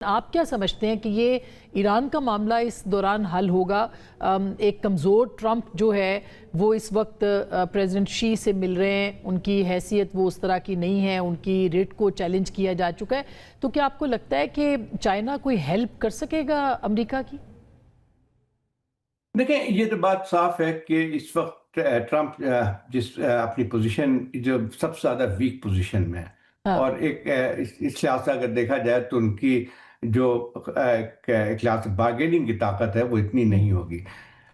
आप क्या समझते हैं कि ये ईरान का मामला इस दौरान हल होगा? एक कमज़ोर ट्रंप जो है वो इस वक्त प्रेसिडेंट शी से मिल रहे हैं, उनकी हैसियत वो उस तरह की नहीं है, उनकी रेट को चैलेंज किया जा चुका है। तो क्या आपको लगता है कि चाइना कोई हेल्प कर सकेगा अमेरिका की? देखिए, ये तो बात साफ है कि इस वक्त ट्रंप जिस अपनी पोजीशन जो सबसे ज़्यादा वीक पोजीशन में है। हाँ। और एक इस लिहाज से अगर देखा जाए तो उनकी जो एक लिहाज से बार्गेनिंग की ताकत है वो इतनी नहीं होगी।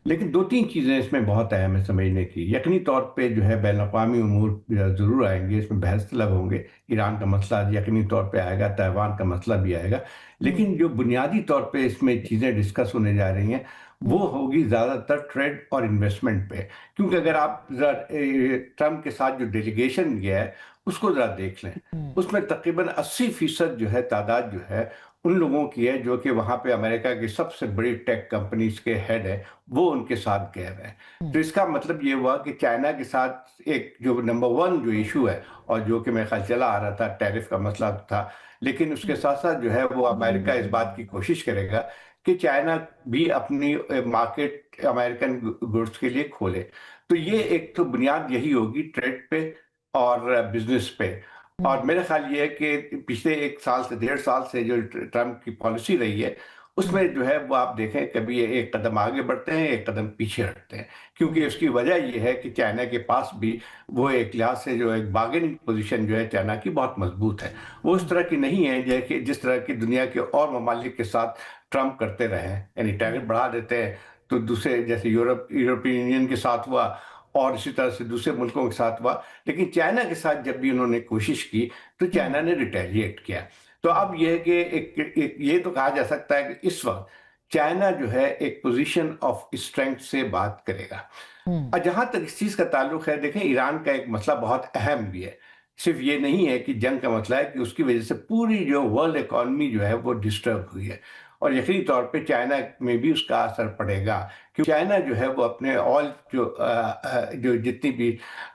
लेकिन दो तीन चीज़ें इसमें बहुत अहम है समझने की। यकीनी तौर पे जो है बैन-अक़वामी उमूर ज़रूर आएंगे, इसमें बहस तलब होंगे। ईरान का मसला यकीनी तौर पे आएगा, ताइवान का मसला भी आएगा। हम्म। लेकिन जो बुनियादी तौर पे इसमें चीज़ें डिस्कस होने जा रही हैं वो हम्म। होगी ज़्यादातर ट्रेड और इन्वेस्टमेंट पे। क्योंकि अगर आप ज़रा ट्रंप के साथ जो डेलीगेशन गया है उसको ज़रा देख लें, हम्म। उसमें तकरीबन 80% जो है तादाद जो है उन लोगों की है जो कि वहाँ पे अमेरिका की सबसे बड़ी टेक कंपनीज के हेड है, वो उनके साथ गए हुए हैं। हम्म। तो इसका मतलब ये हुआ कि चाइना के साथ एक जो नंबर वन जो इशू है और जो कि मेरे ख्याल चला आ रहा था, टैरिफ का मसला था। लेकिन उसके साथ साथ जो है वो अमेरिका इस बात की कोशिश करेगा कि चाइना भी अपनी मार्केट अमेरिकन गुड्स के लिए खोले। तो ये एक तो बुनियाद यही होगी ट्रेड पे और बिजनेस पे। और हम्म। मेरा ख्याल ये है कि पिछले 1 साल से 1.5 साल से जो ट्रंप की पॉलिसी रही है हम्म। उसमें जो है वो आप देखें कभी ये एक कदम आगे बढ़ते हैं, एक कदम पीछे हटते हैं। क्योंकि हम्म। उसकी वजह ये है कि चाइना के पास भी वो एक लिहाज से जो एक बार्गेनिंग पोजीशन जो है चाइना की बहुत मजबूत है। वो उस हम्म। तरह की नहीं है जैसे जिस तरह की दुनिया के और ममालिक के साथ ट्रंप करते रहे हैं, यानी टैरिफ हम्म। बढ़ा देते हैं। तो दूसरे जैसे यूरोपियन यूनियन के साथ हुआ और इसी तरह से दूसरे मुल्कों के साथ हुआ। लेकिन चाइना के साथ जब भी उन्होंने कोशिश की तो हम्म। चाइना ने रिटेलिएट किया। तो अब यह है कि ये तो कहा जा सकता है कि इस वक्त चाइना जो है एक पोजीशन ऑफ स्ट्रेंथ से बात करेगा। हम्म। और जहां तक इस चीज का ताल्लुक है, देखें ईरान का एक मसला बहुत अहम भी है। सिर्फ ये नहीं है कि जंग का मसला है कि उसकी वजह से पूरी जो वर्ल्ड इकोनॉमी जो है वो डिस्टर्ब हुई है। और यकीनी तौर पे चाइना में भी उसका असर पड़ेगा। क्योंकि चाइना जो है वो अपने ऑयल जो जितनी भी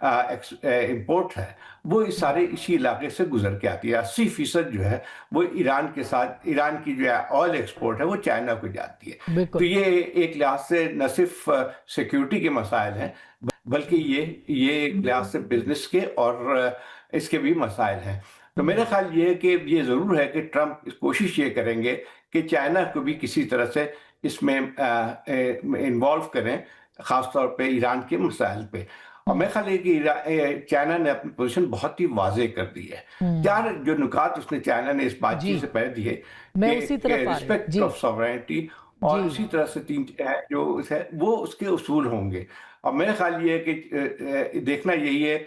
इंपोर्ट है वो इस हम्म। सारे इसी इलाके से गुजर के आती है। 80% जो है वो ईरान के साथ, ईरान की जो ऑयल एक्सपोर्ट है वो चाइना को जाती है। तो बिल्कुल। ये एक लिहाज से न सिर्फ सिक्योरिटी के मसाइल हैं बल्कि हम्म। ये एक लिहाज से बिजनेस के और इसके भी मसाइल हैं। तो मेरा हम्म। ख्याल ये है कि ये ज़रूर है कि ट्रंप कोशिश ये करेंगे कि चाइना को भी किसी तरह से इसमें इन्वॉल्व करें, ख़ासतौर पे ईरान के मसाइल पे। और हम्म। मेरा ख्याल है कि चाइना ने अपनी पोजीशन बहुत ही वाज़ेह कर दी है। हम्म। 4 जो नुकात उसने चाइना ने इस जी, बातचीत से पहले दिए मैं उसी कि तरफ आ रही हूँ। रिस्पेक्ट जी। ऑफ सॉवरेनिटी जी। और इसी तरह से 3 है जो है वो उसके उसूल होंगे। और मेरा ख्याल ये है कि देखना यही है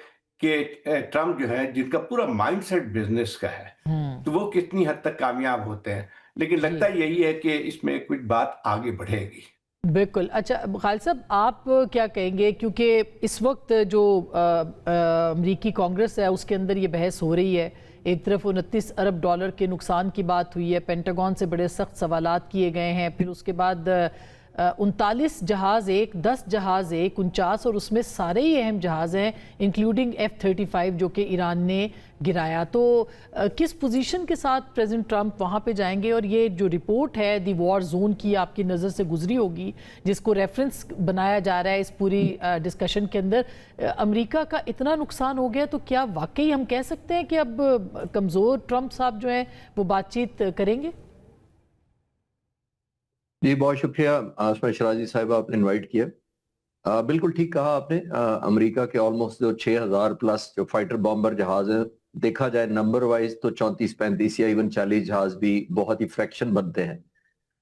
कि ट्रंप जो है जिनका पूरा माइंडसेट बिज़नेस का है, हम्म। तो वो कितनी हद तक कामयाब होते हैं। लेकिन लगता जी, यही है कि इसमें कुछ बात आगे बढ़ेगी। बिल्कुल। अच्छा खालिद साहब, आप क्या कहेंगे, क्योंकि इस वक्त जो अमरीकी कांग्रेस है उसके अंदर ये बहस हो रही है। एक तरफ 29 अरब डॉलर के नुकसान की बात हुई है, पेंटागन से बड़े सख्त सवालात किए गए हैं। फिर उसके बाद 39 जहाज़ एक, 10 जहाज़ एक, 49, और उसमें सारे ही अहम जहाज़ हैं इंक्लूडिंग F-35 जो कि ईरान ने गिराया। तो किस पोजीशन के साथ प्रेसिडेंट ट्रंप वहाँ पे जाएंगे? और ये जो रिपोर्ट है दी वॉर जोन की आपकी नज़र से गुजरी होगी, जिसको रेफरेंस बनाया जा रहा है इस पूरी डिस्कशन के अंदर, अमेरिका का इतना नुकसान हो गया तो क्या वाकई हम कह सकते हैं कि अब कमज़ोर ट्रंप साहब जो हैं वो बातचीत करेंगे? जी, बहुत शुक्रिया आसमा शराजी साहब, आपने इनवाइट किया। बिल्कुल ठीक कहा आपने। अमेरिका के ऑलमोस्ट जो 6000 प्लस जो फाइटर बॉम्बर जहाज हैं, देखा जाए नंबर वाइज तो 34-35 या इवन 40 जहाज भी बहुत ही फ्रैक्शन बनते हैं।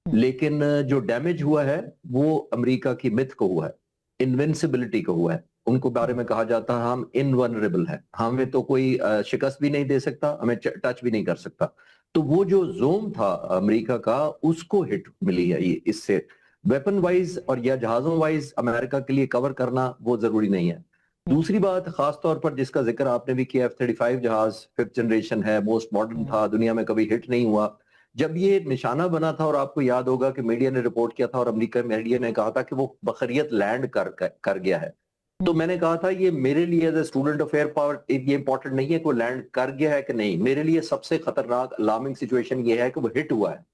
लेकिन जो डैमेज हुआ है वो अमेरिका की मिथ को हुआ है, इनविंसिबिलिटी को हुआ है। उनको बारे में कहा जाता है हम इनवनरेबल है, हमें तो कोई शिकस्त भी नहीं दे सकता, हमें टच भी नहीं कर सकता। तो वो जो जोन था अमेरिका का, उसको हिट मिली है ये इससे। वेपन वाइज और या जहाजों वाइज अमेरिका के लिए कवर करना वो जरूरी नहीं है। दूसरी बात खास तौर पर जिसका जिक्र आपने भी किया, F-35 जहाज 5th जनरेशन है, मोस्ट मॉडर्न था, दुनिया में कभी हिट नहीं हुआ। जब ये निशाना बना था, और आपको याद होगा कि मीडिया ने रिपोर्ट किया था और अमेरिका मीडिया ने कहा था कि वो बखरियत लैंड कर गया है, तो मैंने कहा था ये मेरे लिए as a student of air power ये इंपॉर्टेंट नहीं है कि वो लैंड कर गया है कि नहीं। मेरे लिए सबसे खतरनाक अलार्मिंग सिचुएशन ये है कि वो हिट हुआ है।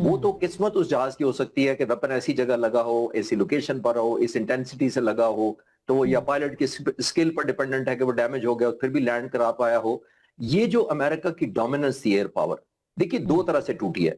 वो तो किस्मत उस जहाज की हो सकती है कि वेपन ऐसी जगह लगा हो, ऐसी लोकेशन पर हो, इस इंटेंसिटी से लगा हो, तो वो या पायलट की स्किल पर डिपेंडेंट है कि वो डैमेज हो गया फिर भी लैंड करा पाया हो। ये जो अमेरिका की डोमिनेंस थी एयर पावर, देखिए दो तरह से टूटी है।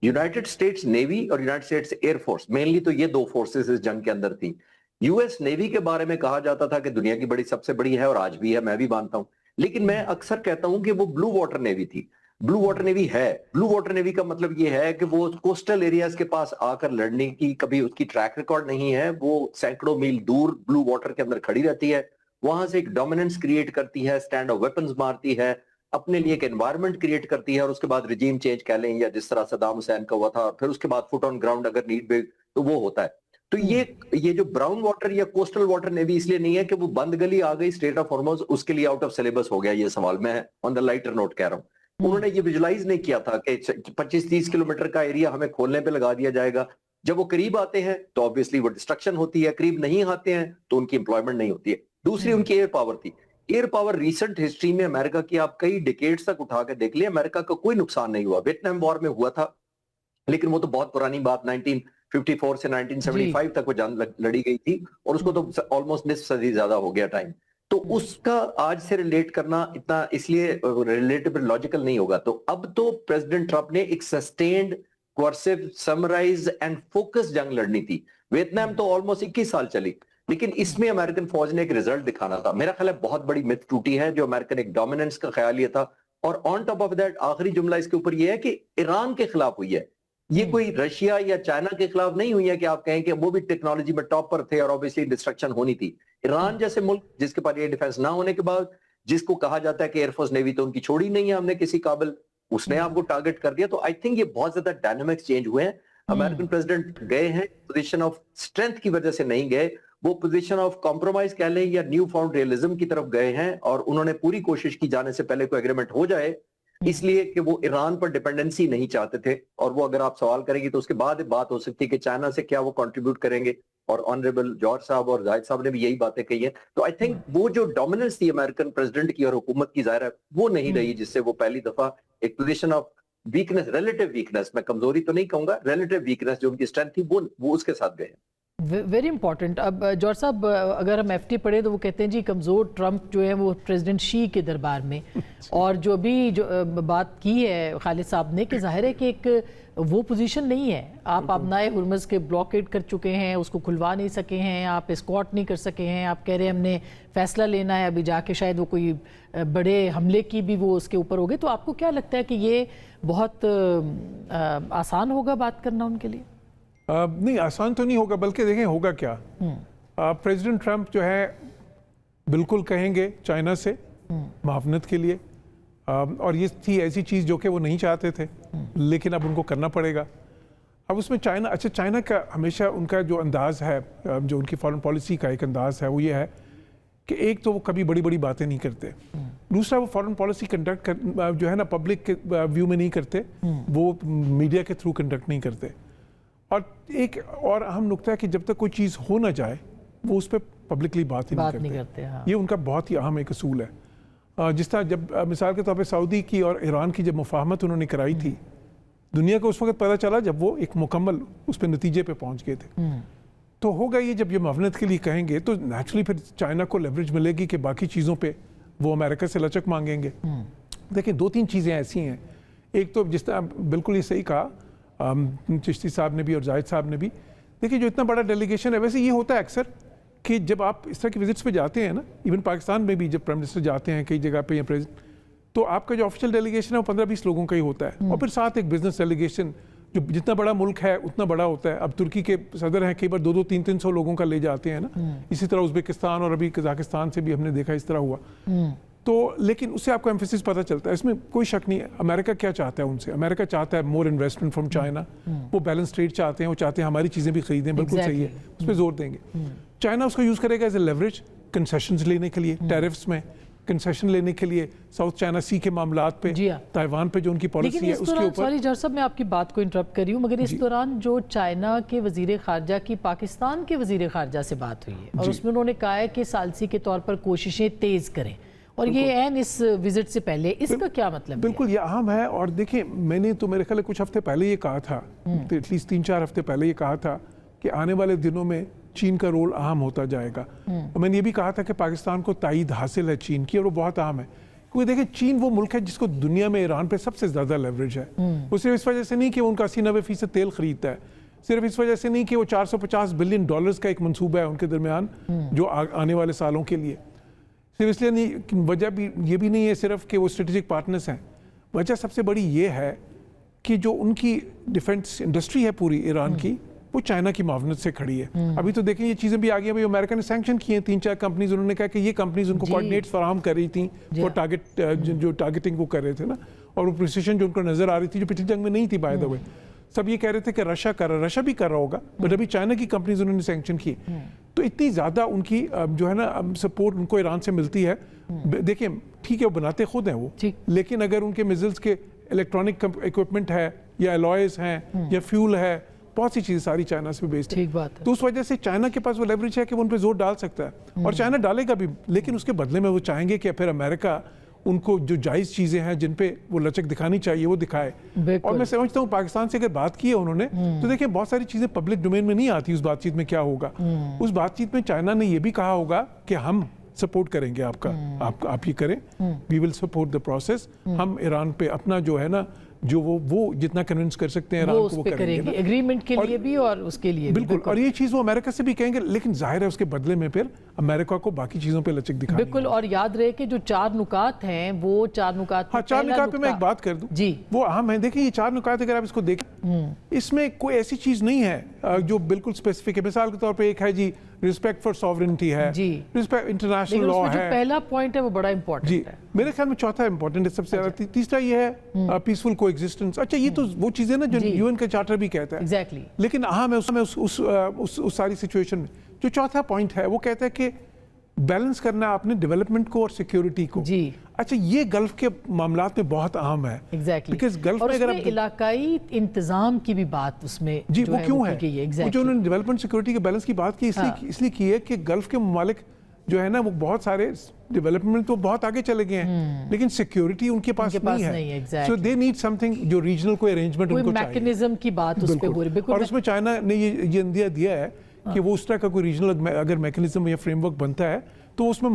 यूनाइटेड स्टेट्स नेवी और यूनाइटेड स्टेट्स एयरफोर्स, मेनली तो ये दो फोर्सेस इस जंग के अंदर थी। यूएस नेवी के बारे में कहा जाता था कि दुनिया की बड़ी सबसे बड़ी है, और आज भी है, मैं भी मानता हूं। लेकिन मैं अक्सर कहता हूं कि वो ब्लू वाटर नेवी थी। ब्लू वाटर नेवी है, ब्लू वाटर नेवी का मतलब ये है कि वो कोस्टल एरियाज के पास आकर लड़ने की कभी उसकी ट्रैक रिकॉर्ड नहीं है। वो सैकड़ों मील दूर ब्लू वाटर के अंदर खड़ी रहती है, वहां से एक डोमिनेंस क्रिएट करती है, स्टैंड ऑफ वेपन्स मारती है, अपने लिए एक एनवायरनमेंट क्रिएट करती है, और उसके बाद रिजीम चेंज कह लें या जिस तरह सद्दाम हुसैन का हुआ था, फिर उसके बाद फुट ऑन ग्राउंड अगर नीड बे तो वो होता है। तो ये जो ब्राउन वाटर या कोस्टल वाटर नेवी इसलिए नहीं है कि वो बंद गली आ गई स्ट्रेट ऑफ हॉर्मुज, उसके लिए आउट ऑफ सिलेबस हो गया ये सवाल। मैं ऑन द लाइटर नोट कह रहा हूं, उन्होंने ये विजुलाइज नहीं किया था कि 25-30 किलोमीटर का एरिया हमें खोलने पे लगा दिया जाएगा। जब वो करीब आते हैं तो ऑब्वियसली वो डिस्ट्रक्शन होती है, करीब नहीं आते हैं तो उनकी एम्प्लॉयमेंट नहीं होती है। दूसरी उनकी एयर पावर थी। एयर पावर रिसेंट हिस्ट्री में अमेरिका की आप कई डिकेड्स तक उठा के देख लिया, अमेरिका का कोई नुकसान नहीं हुआ। वियतनाम वॉर में हुआ था, लेकिन वो तो बहुत पुरानी बात, 1954 से 1975 तक वो जंग लड़ी गई थी, और उसको तो ऑलमोस्ट निस्फ सदी ज्यादा हो गया टाइम। तो उसका आज से रिलेट करना इतना इसलिए रिलेटिव लॉजिकल नहीं होगा। तो अब तो प्रेसिडेंट ट्रंप ने एक sustained, coercive, summarize and focus जंग लड़नी थी। वियतनाम तो ऑलमोस्ट 21 साल चली, लेकिन इसमें अमेरिकन फौज ने एक रिजल्ट दिखाना था। मेरा ख्याल है बहुत बड़ी मिथ टूटी है जो अमेरिकन एक डोमिनेंस का ख्याल ये था। और ऑन टॉप ऑफ दैट आखिरी जुमला इसके ऊपर ये है कि ईरान के खिलाफ हुई है, ये कोई रशिया या चाइना के खिलाफ नहीं हुई है कि आप कहें कि वो भी टेक्नोलॉजी में टॉप पर थे और ऑब्वियसली डिस्ट्रक्शन होनी थी। ईरान जैसे मुल्क जिसके पास ये डिफेंस ना होने के बाद, जिसको कहा जाता है कि एयरफोर्स नेवी तो उनकी छोड़ी नहीं है हमने किसी काबिल, उसने आपको टारगेट कर दिया। तो आई थिंक ये बहुत ज्यादा डायनामिक्स चेंज हुए हैं। अमेरिकन प्रेसिडेंट गए हैं पोजीशन ऑफ स्ट्रेंथ की वजह से नहीं गए, वो पोजीशन ऑफ कॉम्प्रोमाइज कह लें या न्यू फाउंड रियलिज्म की तरफ गए हैं, और उन्होंने पूरी कोशिश की जाने से पहले कोई एग्रीमेंट हो जाए, इसलिए कि वो ईरान पर डिपेंडेंसी नहीं चाहते थे। और वो अगर आप सवाल करेंगे तो उसके बाद बात हो सकती है कि चाइना से क्या वो कंट्रीब्यूट करेंगे, और ऑनरेबल जॉर्ज साहब और जाहिद साहब ने भी यही बातें कही है। तो आई थिंक वो जो डोमिनेंस थी अमेरिकन प्रेसिडेंट की और हुकूमत की, जाहिर है वो नहीं रही, जिससे वो पहली दफा एक position of weakness, relative weakness, मैं कमजोरी तो नहीं कहूंगा, रिलेटिव वीकनेस जो उनकी स्ट्रेंथ थी वो उसके साथ गए। Very important. अब जॉर्ज साहब, अगर हम एफटी पढ़े तो वो कहते हैं जी कमज़ोर ट्रंप जो है वो प्रेसिडेंट शी के दरबार में, और जो अभी जो बात की है खालिद साहब ने कि जाहिर है कि एक वो पोजीशन नहीं है। आप अपनाए हुर्मुज़ के ब्लॉकेड कर चुके हैं, उसको खुलवा नहीं सके हैं, आप एस्कॉर्ट नहीं कर सके हैं, आप कह रहे हैं हमने फैसला लेना है, अभी जाके शायद वो कोई बड़े हमले की भी वो उसके ऊपर हो गए। तो आपको क्या लगता है कि ये बहुत आसान होगा बात करना उनके लिए? नहीं, आसान तो नहीं होगा, बल्कि देखें होगा क्या। प्रेसिडेंट ट्रंप जो है बिल्कुल कहेंगे चाइना से मुआवनत के लिए, और ये थी ऐसी चीज़ जो कि वो नहीं चाहते थे, लेकिन अब उनको करना पड़ेगा। अब उसमें चाइना का हमेशा उनका जो अंदाज़ है, जो उनकी फॉरेन पॉलिसी का एक अंदाज़ है, वो ये है कि एक तो वो कभी बड़ी बड़ी बातें नहीं करते, दूसरा वो फॉरेन पॉलिसी कंडक्ट जो है ना पब्लिक के व्यू में नहीं करते, वो मीडिया के थ्रू कंडक्ट नहीं करते। और एक और अहम नुकता है कि जब तक कोई चीज़ हो ना जाए वो उस पर पब्लिकली बात ही नहीं करते। हाँ। ये उनका बहुत ही अहम एक असूल है। जिस तरह जब मिसाल के तौर पे सऊदी की और ईरान की जब मुफाहमत उन्होंने कराई थी, दुनिया को उस वक्त पता चला जब वो एक मुकम्मल उस पर नतीजे पे पहुंच गए थे। तो होगा ये, जब ये मुआवनत के लिए कहेंगे तो नेचुरली फिर चाइना को लेवरेज मिलेगी कि बाकी चीज़ों पर वो अमेरिका से लचक मांगेंगे। देखिए 2-3 चीज़ें ऐसी हैं। एक तो जिस तरह बिल्कुल ये सही कहा चिश्ती साहब ने भी और जाहिद साहब ने भी, देखिए जो इतना बड़ा डेलीगेशन है, वैसे ये होता है अक्सर कि जब आप इस तरह की विजिट्स पे जाते हैं ना, इवन पाकिस्तान में भी जब प्राइम मिनिस्टर जाते हैं कई जगह पे या प्रेसिडेंट, तो आपका जो ऑफिशियल डेलीगेशन है वो 15-20 लोगों का ही होता है, और फिर साथ एक बिजनेस डेलीगेशन, जो जितना बड़ा मुल्क है उतना बड़ा होता है। अब तुर्की के सदर हैं, कई बार 200, 300 लोगों का ले जाते हैं ना। इसी तरह उज़्बेकिस्तान और अभी कजाकिस्तान से भी हमने देखा इस तरह हुआ। तो लेकिन उससे आपको एम्फेसिस पता चलता है, इसमें कोई शक नहीं है। अमेरिका क्या चाहता है उनसे? अमेरिका चाहता है मोर इन्वेस्टमेंट फ्रॉम चाइना, वो बैलेंस ट्रेड चाहते हैं, वो चाहते हैं हमारी चीज़ें भी खरीदें, बिल्कुल सही है, उस पर जोर देंगे। चाइना उसका यूज़ करेगा एज ए लेवरेज, कंसेशंस लेने के लिए, टैरिफ्स में कंसेशन लेने के लिए, साउथ चाइना सी के मामलात पे, ताइवान पे जो उनकी पॉलिसी है उसके ऊपर। सॉरी जॉर्ज साहब, मैं आपकी बात को इंटरप्ट कर रही हूँ, मगर इस दौरान जो चाइना के वजीर खारजा की पाकिस्तान के वजीर खारजा से बात हुई है, और उसमें उन्होंने कहा है कि सालसी के तौर पर कोशिशें तेज़ करें। और ये एन इस विजिट से पहले इसका क्या मतलब बिल्कुल ये अहम है। और देखिए मैंने तो मेरे ख्याल कुछ हफ्ते पहले ये कहा था, एटलीस्ट 3-4 हफ्ते पहले ये कहा था कि आने वाले दिनों में चीन का रोल अहम होता जाएगा। और मैंने ये भी कहा था कि पाकिस्तान को ताईद हासिल है चीन की और वो बहुत अहम है, क्योंकि देखिए चीन वो मुल्क है जिसको दुनिया में ईरान पे सबसे ज़्यादा लेवरेज है। वो सिर्फ इस वजह से नहीं कि वो उनका 80-90% तेल खरीदता है, सिर्फ इस वजह से नहीं कि वो $450 बिलियन का एक मंसूबा है उनके दरमियान जो आने वाले सालों के लिए, सिर्फ इसलिए नहीं, वजह भी ये भी नहीं है सिर्फ कि वो स्ट्रेटेजिक पार्टनर्स हैं। वजह सबसे बड़ी ये है कि जो उनकी डिफेंस इंडस्ट्री है पूरी ईरान की, वो चाइना की मावनत से खड़ी है। अभी तो देखें ये चीज़ें भी आ गई, अभी अमेरिका ने सैंक्शन किए 3-4 कंपनीज, उन्होंने कहा कि ये कंपनीज उनको कोऑर्डिनेट्स फराहम कर रही थी वो जो टारगेटिंग वो कर रहे थे ना, और वो प्रिसिशन जो उनको नजर आ रही थी जो पिछली जंग में नहीं थी बाय द वे, सब ये कह रहे थे कि रशिया कर रहा, रशिया भी कर रहा होगा, बट अभी चाइना की कंपनीज उन्होंने सैंक्शन की। तो इतनी ज़्यादा उनकी जो है ना सपोर्ट उनको ईरान से मिलती है। देखिए ठीक है वो बनाते खुद हैं वो, लेकिन अगर उनके मिसाइल्स के इलेक्ट्रॉनिक इक्विपमेंट है या अलॉयज हैं या फ्यूल है, बहुत सी चीज़ें सारी चाइना से बेस्ड है। ठीक बात है। तो उस वजह से चाइना के पास वो लेवरेज है कि वो उन पर जोर डाल सकता है, और चाइना डालेगा भी, लेकिन उसके बदले में वो चाहेंगे कि फिर अमेरिका उनको जो जायज़ चीज़ें हैं जिन पे वो लचक दिखानी चाहिए वो दिखाए। और मैं समझता हूँ पाकिस्तान से अगर बात की है उन्होंने तो देखिए बहुत सारी चीज़ें पब्लिक डोमेन में नहीं आती, उस बातचीत में क्या होगा, उस बातचीत में चाइना ने ये भी कहा होगा कि हम सपोर्ट करेंगे आपका, आप ये करें, we will support the process, हम ईरान पे अपना जो है ना जो वो जितना कन्विंस कर सकते हैं ईरान को वो करेंगे एग्रीमेंट के लिए भी और उसके लिए बिल्कुल। और ये चीज़ वो अमेरिका से भी कहेंगे, लेकिन जाहिर है उसके बदले में फिर अमेरिका को बाकी चीज़ों पे लचक दिखानी है। बिल्कुल। और याद रहे कि जो 4 नुकात हैं वो 4 नुकात, हाँ 4 नुकात पे मैं एक बात कर दूं जी, वो अहम है। देखिए ये 4 नुकात अगर आप इसको देखें, इसमें कोई ऐसी चीज़ नहीं है जो बिल्कुल स्पेसिफिक है। मिसाल के तौर पे एक है जी रिस्पेक्ट फॉर सॉवरेनिटी है, रिस्पेक्ट इंटरनेशनल लॉ है, पहला पॉइंट है वो बड़ा इंपॉर्टेंट है मेरे ख्याल में। चौथा इंपॉर्टेंट है सबसे ज्यादा। तीसरा ये है पीसफुल कोएग्जिस्टेंस। अच्छा ये तो वो चीजें ना जो यूएन का चार्टर भी कहता है, एग्जैक्टली, लेकिन अहम है उसमें उस सारी सिचुएशन में जो चौथा पॉइंट है वो कहता है कि बैलेंस करना आपने डेवलपमेंट को और सिक्योरिटी को जी। अच्छा ये गल्फ के मामलात में बहुत अहम है एग्जैक्टली, बिकॉज़ गल्फ में अगर इलाकाई इंतजाम की भी बात उसमें जी वो क्यों है, exactly। जो उन्होंने डेवलपमेंट सिक्योरिटी के बैलेंस की बात की इसलिए की है कि गल्फ के ममालिक जो है ना वो बहुत सारे डेवलपमेंट तो बहुत आगे चले गए हैं, लेकिन सिक्योरिटी उनके पास नहीं है। सो दे नीड समथिंग जो रीजनल कोई अरेंजमेंट उनको चाहिए, मैकेनिज्म की बात उस पे हो रही है। और उसमें चाइना ने ये इंडिया दिया है कि वो उस तरह का कोई रीजनल अगर मैकेनिज्म या फ्रेमवर्क बनता है तो उसमें